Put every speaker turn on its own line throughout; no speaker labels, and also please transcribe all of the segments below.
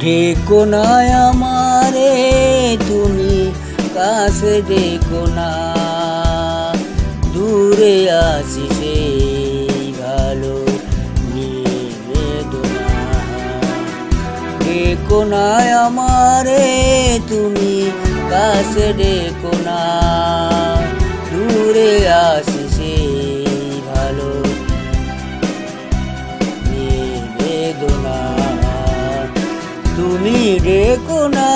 ডেকো না আমারে তুমি, কাছে ডেকো না, দূরে আছি সেই ভালো নিবেদনা। ডেকো না আমারে তুমি, কাছে ডেকো না, দূরে আছি সেই ভালো নিবেদনা। তুমি ডেকো না।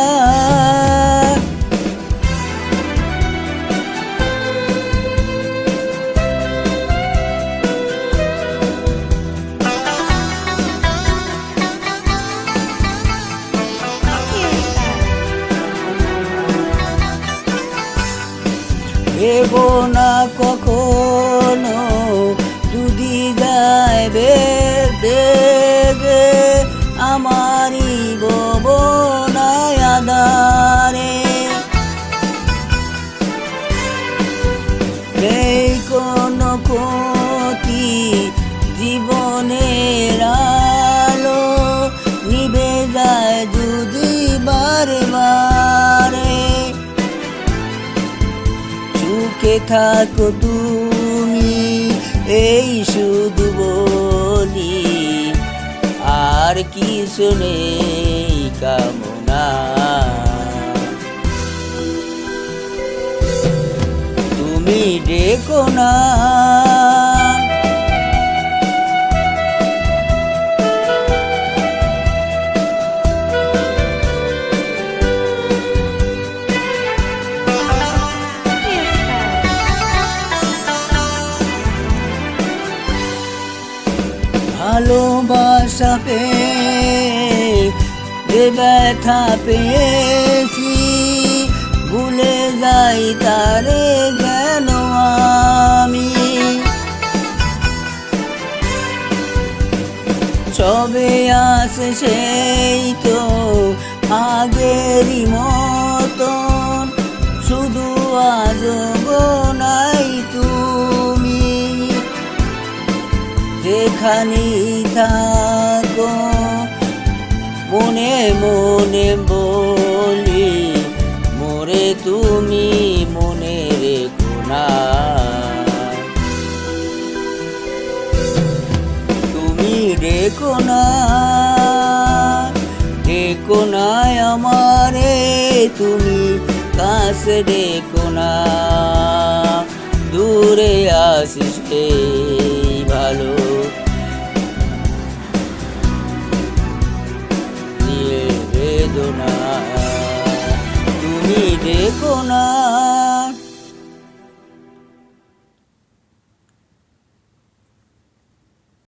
ভেবো না কখনো যদি যাইবে দেগে আমারই ভবনায় আধারে। নেই কোনো ক্ষতি জীবনের আলো, নিভে যায় যদি বারে বারে। সুখে থাকো তুমি এই শুধু বলি, আর কিছু নেই কামনা। তুমি ডেকো না। ভালোবাসা পেয়ে যে ব্যথা পেয়েছি, ভুলে যাই তারে যেন আমি। সবে আসে সেই তো আগেরই মতন, শুধু আজও নাই তুমি। যেখানেই থাকো মনে মনে বলি, মোরে তুমি মনে রেখো না। তুমি ডেকো না, ডেকো না আমারে তুমি, কাছে ডেকো না, দূরে আসিস সেই ভালো নিবেদনা। তুমি ডেকো না।